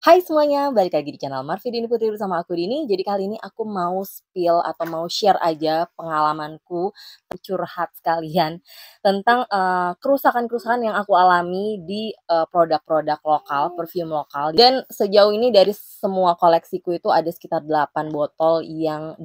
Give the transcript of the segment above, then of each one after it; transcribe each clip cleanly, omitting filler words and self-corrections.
Hai semuanya, balik lagi di channel Marvidini Putri bersama aku Dini. Jadi kali ini aku mau spill atau mau share aja pengalamanku, curhat sekalian tentang kerusakan-kerusakan yang aku alami di produk-produk lokal, perfume lokal. Dan sejauh ini dari semua koleksiku itu ada sekitar 8 botol yang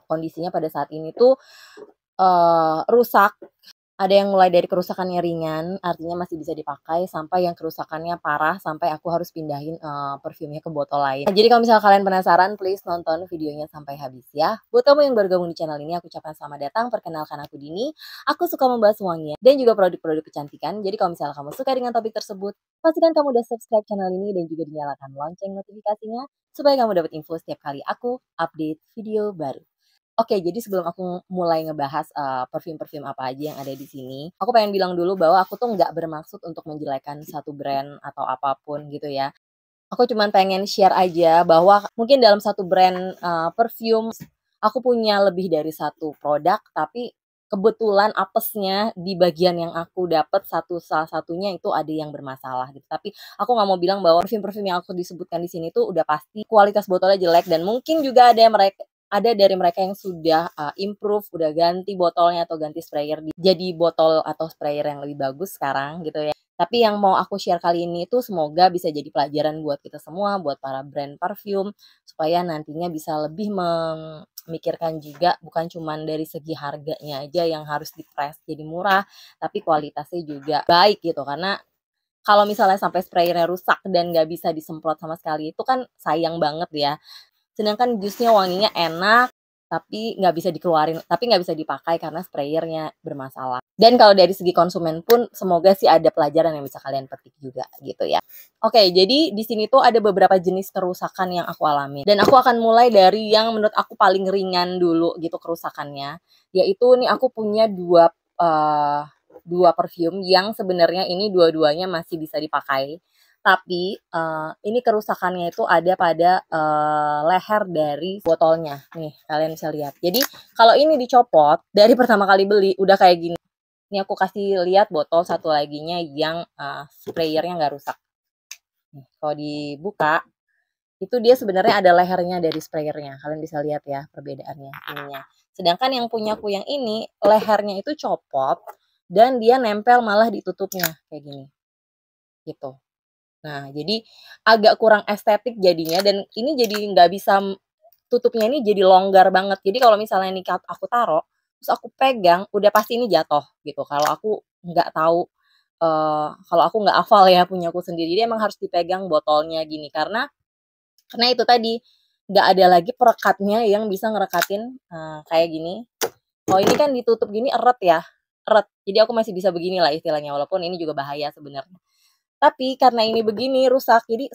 kondisinya pada saat ini tuh rusak. Ada yang mulai dari kerusakannya ringan, artinya masih bisa dipakai, sampai yang kerusakannya parah, sampai aku harus pindahin, perfumnya ke botol lain. Nah, jadi kalau misalnya kalian penasaran, please nonton videonya sampai habis ya. Buat kamu yang baru gabung di channel ini, aku ucapkan selamat datang, perkenalkan aku Dini. Aku suka membahas wangian dan juga produk-produk kecantikan. Jadi kalau misalnya kamu suka dengan topik tersebut, pastikan kamu udah subscribe channel ini dan juga dinyalakan lonceng notifikasinya, supaya kamu dapat info setiap kali aku update video baru. Oke, jadi sebelum aku mulai ngebahas, perfume-perfume apa aja yang ada di sini, aku pengen bilang dulu bahwa aku tuh nggak bermaksud untuk menjelekkan satu brand atau apapun gitu ya. Aku cuman pengen share aja bahwa mungkin dalam satu brand, perfume, aku punya lebih dari satu produk, tapi kebetulan apesnya di bagian yang aku dapat salah satunya itu ada yang bermasalah gitu. Tapi aku nggak mau bilang bahwa perfume-perfume yang aku disebutkan di sini tuh udah pasti kualitas botolnya jelek, dan mungkin juga ada dari mereka yang sudah, improve, udah ganti botolnya atau ganti sprayer jadi botol atau sprayer yang lebih bagus sekarang gitu ya. Tapi yang mau aku share kali ini tuh semoga bisa jadi pelajaran buat kita semua, buat para brand parfum, supaya nantinya bisa lebih memikirkan juga bukan cuman dari segi harganya aja yang harus di-price jadi murah, tapi kualitasnya juga baik gitu. Karena kalau misalnya sampai sprayernya rusak dan nggak bisa disemprot sama sekali, itu kan sayang banget ya. Sedangkan jusnya wanginya enak, tapi nggak bisa dipakai karena sprayernya bermasalah. Dan kalau dari segi konsumen pun semoga sih ada pelajaran yang bisa kalian petik juga gitu ya. Oke, jadi di sini tuh ada beberapa jenis kerusakan yang aku alami, dan aku akan mulai dari yang menurut aku paling ringan dulu gitu kerusakannya, yaitu nih aku punya dua perfume yang sebenarnya ini dua-duanya masih bisa dipakai. Tapi, ini kerusakannya itu ada pada, leher dari botolnya. Nih, kalian bisa lihat. Jadi, kalau ini dicopot, dari pertama kali beli udah kayak gini. Ini aku kasih lihat botol satu laginya yang, sprayernya nggak rusak. Nih, kalau dibuka, itu dia sebenarnya ada lehernya dari sprayernya. Kalian bisa lihat ya perbedaannya, ininya. Sedangkan yang punyaku yang ini, lehernya itu copot dan dia nempel malah di tutupnya, kayak gini, gitu. Nah, jadi agak kurang estetik jadinya, dan ini jadi nggak bisa tutupnya ini jadi longgar banget. Jadi kalau misalnya ini aku taruh, terus aku pegang, udah pasti ini jatuh gitu. Kalau aku nggak tahu, kalau aku nggak hafal ya punyaku sendiri. Jadi emang harus dipegang botolnya gini, karena itu tadi, nggak ada lagi perekatnya yang bisa ngerekatin, kayak gini. Kalau ini kan ditutup gini eret ya, eret. Jadi aku masih bisa begini lah istilahnya, walaupun ini juga bahaya sebenarnya. Tapi karena ini begini rusak, jadi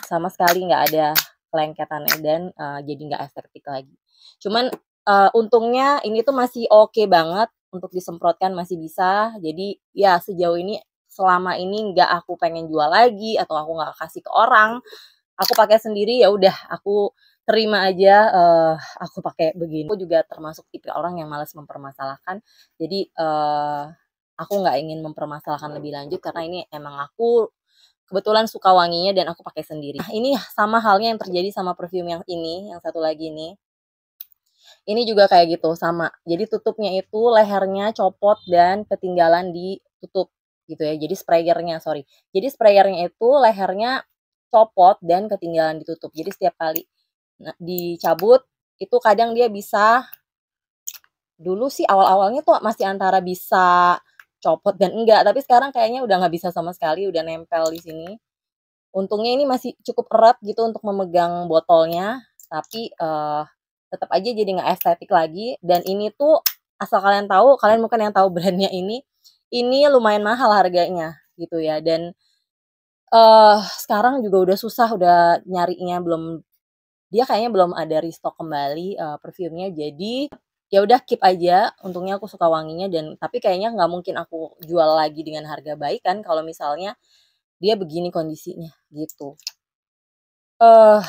sama sekali nggak ada kelengketannya dan, jadi nggak estetik lagi. Cuman, untungnya ini tuh masih oke banget untuk disemprotkan, masih bisa. Jadi ya sejauh ini, selama ini nggak aku pengen jual lagi atau aku nggak kasih ke orang, aku pakai sendiri, ya udah aku terima aja, aku pakai begini. Aku juga termasuk tipe orang yang malas mempermasalahkan. Jadi, aku nggak ingin mempermasalahkan lebih lanjut karena ini emang aku kebetulan suka wanginya dan aku pakai sendiri. Nah, ini sama halnya yang terjadi sama perfume yang ini, yang satu lagi ini. Ini juga kayak gitu, sama. Jadi tutupnya itu lehernya copot dan ketinggalan ditutup gitu ya. Jadi sprayernya, sorry. Jadi sprayernya itu lehernya copot dan ketinggalan ditutup. Jadi setiap kali dicabut itu kadang dia bisa, dulu sih awal-awalnya tuh masih antara bisa copot dan enggak, tapi sekarang kayaknya udah nggak bisa sama sekali, udah nempel di sini. Untungnya ini masih cukup erat gitu untuk memegang botolnya, tapi, tetap aja jadi nggak estetik lagi. Dan ini tuh asal kalian tahu, kalian mungkin yang tahu brand-nya ini lumayan mahal harganya gitu ya. Dan, sekarang juga udah susah, udah nyarinya dia kayaknya belum ada restock kembali, perfumenya. Jadi ya udah keep aja, untungnya aku suka wanginya, dan tapi kayaknya nggak mungkin aku jual lagi dengan harga baik kan kalau misalnya dia begini kondisinya, gitu. Eh,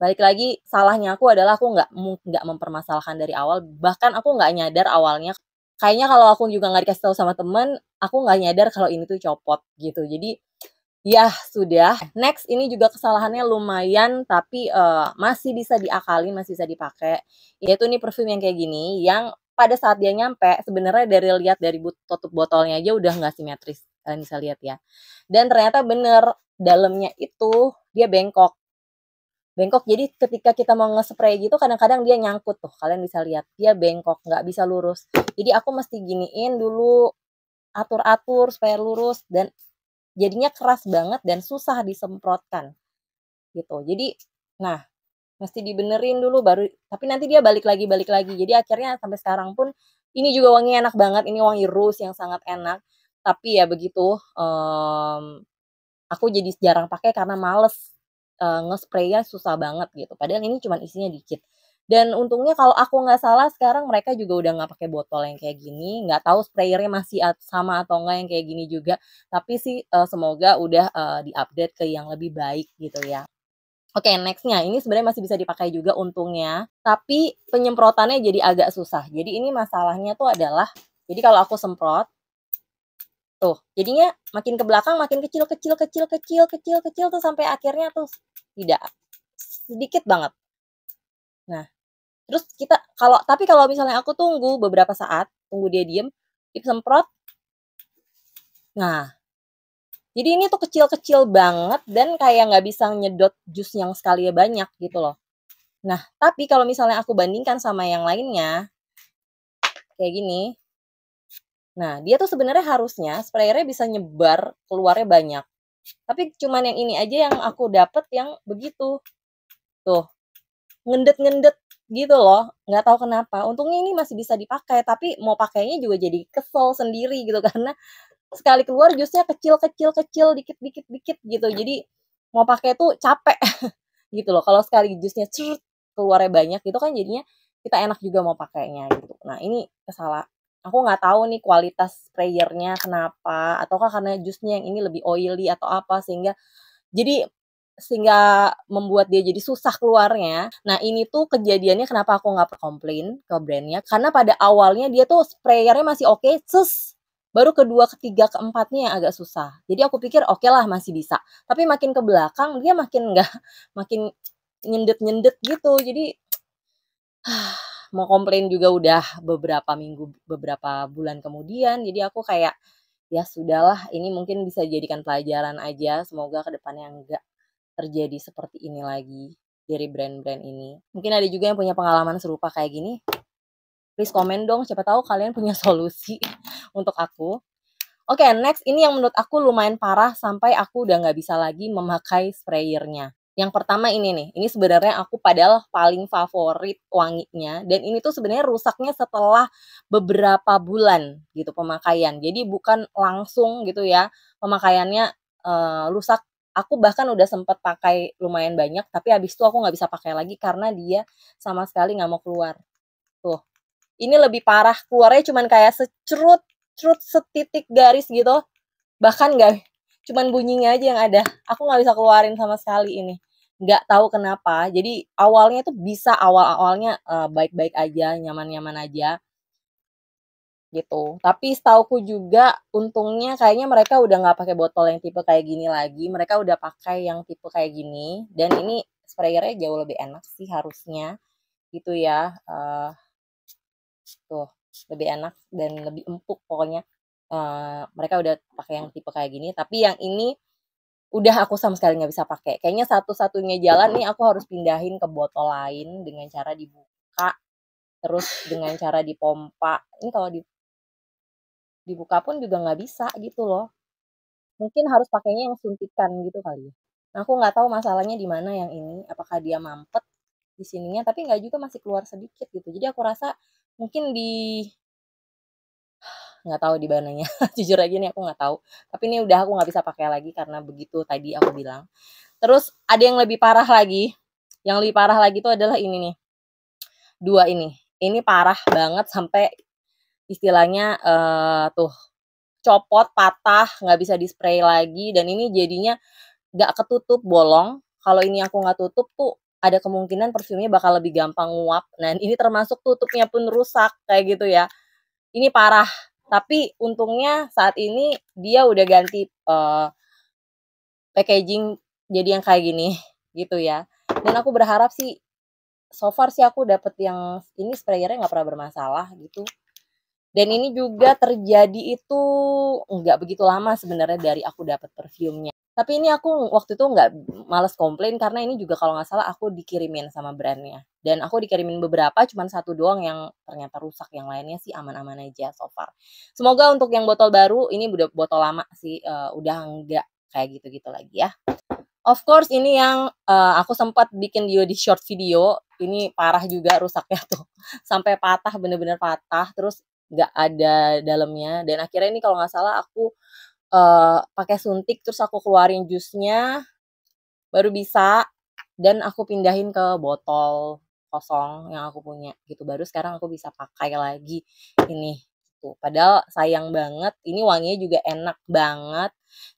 Balik lagi, salahnya aku adalah aku nggak mempermasalahkan dari awal, bahkan aku nggak nyadar awalnya, kayaknya kalau aku juga nggak dikasih tahu sama temen, aku nggak nyadar kalau ini tuh copot, gitu. Jadi, Ya sudah. Next ini juga kesalahannya lumayan tapi, masih bisa diakalin, masih bisa dipakai. Yaitu nih perfume yang kayak gini, yang pada saat dia nyampe sebenarnya dari lihat dari tutup botolnya aja udah nggak simetris, kalian bisa lihat ya. Dan ternyata bener, dalamnya itu dia bengkok. Bengkok jadi ketika kita mau nge-spray gitu kadang-kadang dia nyangkut tuh, kalian bisa lihat, dia bengkok, nggak bisa lurus. Jadi aku mesti giniin dulu, atur-atur supaya lurus dan jadinya keras banget dan susah disemprotkan, gitu. Jadi, nah, mesti dibenerin dulu baru tapi nanti dia balik lagi balik lagi. Jadi akhirnya sampai sekarang pun ini juga wanginya enak banget, ini wangi rose yang sangat enak. Tapi ya begitu, aku jadi jarang pakai karena males, nge-spray-nya susah banget gitu, padahal ini cuman isinya dikit. Dan untungnya kalau aku nggak salah sekarang mereka juga udah nggak pakai botol yang kayak gini, nggak tahu sprayer-nya masih sama atau enggak yang kayak gini juga, tapi sih, semoga udah, di-update ke yang lebih baik gitu ya. Oke, next-nya ini sebenarnya masih bisa dipakai juga untungnya, tapi penyemprotannya jadi agak susah. Jadi ini masalahnya tuh adalah, jadi kalau aku semprot tuh, jadinya makin ke belakang makin kecil kecil kecil kecil kecil kecil tuh sampai akhirnya tuh tidak sedikit banget. Nah, terus kita kalau misalnya aku tunggu beberapa saat, tunggu dia diem, disemprot, nah, jadi ini tuh kecil-kecil banget dan kayak nggak bisa nyedot jus yang sekalinya banyak gitu loh. Nah, tapi kalau misalnya aku bandingkan sama yang lainnya, kayak gini, nah dia tuh sebenarnya harusnya sprayernya bisa nyebar keluarnya banyak. Tapi cuman yang ini aja yang aku dapet yang begitu. Tuh, ngendet-ngendet gitu loh, nggak tahu kenapa. Untungnya ini masih bisa dipakai, tapi mau pakainya juga jadi kesel sendiri gitu karena sekali keluar jusnya kecil kecil kecil, dikit dikit dikit gitu. Jadi mau pakai tuh capek gitu loh. Kalau sekali jusnya keluarnya banyak gitu kan jadinya kita enak juga mau pakainya gitu. Nah, ini aku nggak tahu nih kualitas sprayernya kenapa, ataukah karena jusnya yang ini lebih oily atau apa jadi sehingga membuat dia jadi susah keluarnya. Nah, ini tuh kejadiannya kenapa aku nggak komplain ke brand-nya, karena pada awalnya dia tuh sprayer-nya masih oke, baru kedua, ketiga, keempatnya yang agak susah. Jadi aku pikir oke lah masih bisa, tapi makin ke belakang dia makin nggak makin nyendet-nyendet gitu. Jadi mau komplain juga udah beberapa bulan kemudian. Jadi aku kayak, ya sudahlah ini mungkin bisa dijadikan pelajaran aja, semoga ke depannya enggak terjadi seperti ini lagi dari brand-brand ini. Mungkin ada juga yang punya pengalaman serupa kayak gini, please komen dong, siapa tahu kalian punya solusi untuk aku. Oke, next ini yang menurut aku lumayan parah sampai aku udah nggak bisa lagi memakai sprayernya. Yang pertama ini nih, ini sebenarnya aku padahal paling favorit wanginya dan ini tuh sebenarnya rusaknya setelah beberapa bulan gitu pemakaian. Jadi bukan langsung gitu ya pemakaiannya, rusak. Aku bahkan udah sempet pakai lumayan banyak, tapi habis itu aku nggak bisa pakai lagi karena dia sama sekali nggak mau keluar. Tuh, ini lebih parah, keluarnya cuman kayak secrut, cerut setitik garis gitu, bahkan nggak cuman bunyinya aja yang ada. Aku nggak bisa keluarin sama sekali ini. Nggak tahu kenapa. Jadi awalnya tuh bisa awal-awalnya, baik-baik aja, nyaman-nyaman aja, gitu. Tapi setauku juga untungnya kayaknya mereka udah nggak pakai botol yang tipe kayak gini lagi, mereka udah pakai yang tipe kayak gini, dan ini sprayernya jauh lebih enak sih harusnya, gitu ya, tuh, lebih enak dan lebih empuk pokoknya. Mereka udah pakai yang tipe kayak gini, tapi yang ini udah aku sama sekali nggak bisa pakai. Kayaknya satu-satunya jalan nih aku harus pindahin ke botol lain dengan cara dibuka, terus dengan cara dipompa. Ini kalau dibuka pun juga nggak bisa gitu loh. Mungkin harus pakainya yang suntikan gitu kali ya. Nah, aku nggak tahu masalahnya di mana yang ini, apakah dia mampet di sininya, tapi nggak juga masih keluar sedikit gitu. Jadi aku rasa mungkin nggak tahu di mananya, jujur aja nih aku nggak tahu. Tapi ini udah aku nggak bisa pakai lagi karena begitu tadi aku bilang. Terus ada yang lebih parah lagi, yang lebih parah lagi itu adalah ini nih, 2 ini. Ini parah banget sampai istilahnya, tuh copot, patah, nggak bisa di-spray lagi dan ini jadinya nggak ketutup, bolong. Kalau ini aku nggak tutup tuh ada kemungkinan perfumnya bakal lebih gampang nguap. Nah, ini termasuk tutupnya pun rusak, kayak gitu ya. Ini parah, tapi untungnya saat ini dia udah ganti, packaging jadi yang kayak gini gitu ya. Dan aku berharap sih so far sih aku dapet yang ini sprayernya nggak pernah bermasalah gitu. Dan ini juga terjadi itu nggak begitu lama sebenarnya dari aku dapat perfume-nya. Tapi ini aku waktu itu nggak males komplain karena ini juga kalau nggak salah aku dikirimin sama brand-nya. Dan aku dikirimin beberapa, cuman satu doang yang ternyata rusak, yang lainnya sih aman-aman aja so far. Semoga untuk yang botol baru, ini udah botol lama sih, udah nggak kayak gitu-gitu lagi ya. Of course ini yang, aku sempat bikin di short video, ini parah juga rusaknya tuh, sampai patah, bener-bener patah, terus nggak ada dalamnya, dan akhirnya ini kalau nggak salah aku, pakai suntik, terus aku keluarin jusnya, baru bisa, dan aku pindahin ke botol kosong yang aku punya gitu, baru sekarang aku bisa pakai lagi ini, gitu. Padahal sayang banget, ini wanginya juga enak banget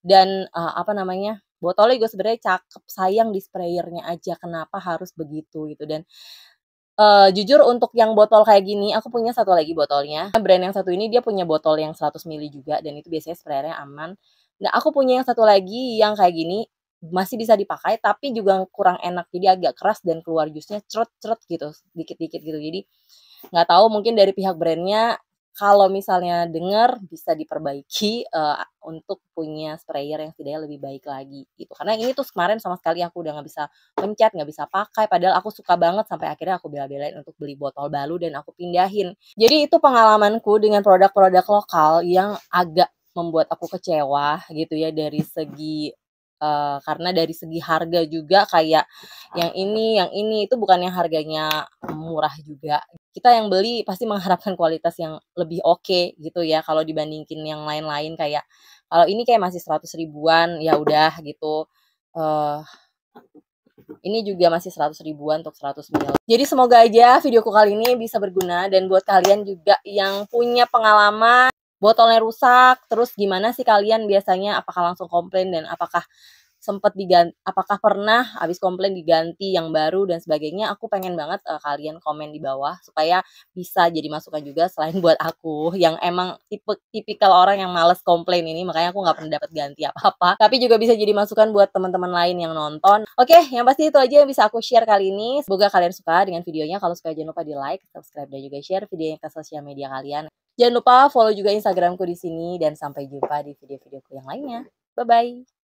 dan, apa namanya, botolnya juga sebenarnya cakep, sayang di sprayernya aja kenapa harus begitu gitu. Dan, jujur untuk yang botol kayak gini, aku punya satu lagi botolnya, brand yang satu ini dia punya botol yang 100 mili juga dan itu biasanya sprayernya aman. Nah, aku punya yang satu lagi yang kayak gini, masih bisa dipakai tapi juga kurang enak, jadi agak keras dan keluar jusnya gitu, dikit-dikit gitu. Jadi, nggak tahu mungkin dari pihak brand-nya, kalau misalnya denger bisa diperbaiki, untuk punya sprayer yang setidaknya lebih baik lagi gitu. Karena ini tuh kemarin sama sekali aku udah nggak bisa pencet, nggak bisa pakai, padahal aku suka banget sampai akhirnya aku bela-belain untuk beli botol baru dan aku pindahin. Jadi itu pengalamanku dengan produk-produk lokal yang agak membuat aku kecewa gitu ya dari segi, karena dari segi harga juga kayak yang ini itu bukan yang harganya murah juga. Kita yang beli pasti mengharapkan kualitas yang lebih oke gitu ya kalau dibandingin yang lain-lain kayak kalau ini kayak masih 100 ribuan, ya udah gitu, eee, ini juga masih 100 ribuan untuk 100 ml. Jadi semoga aja videoku kali ini bisa berguna dan buat kalian juga yang punya pengalaman botolnya rusak, terus gimana sih kalian biasanya, apakah langsung komplain dan apakah pernah habis komplain diganti yang baru dan sebagainya, aku pengen banget, kalian komen di bawah supaya bisa jadi masukan juga selain buat aku yang emang tipikal orang yang males komplain ini, makanya aku nggak pernah dapat ganti apa-apa, tapi juga bisa jadi masukan buat teman-teman lain yang nonton. Oke, yang pasti itu aja yang bisa aku share kali ini, semoga kalian suka dengan videonya, kalau suka jangan lupa di-like, subscribe, dan juga share videonya ke sosial media kalian. Jangan lupa follow juga Instagramku di sini dan sampai jumpa di video-videoku yang lainnya. Bye-bye.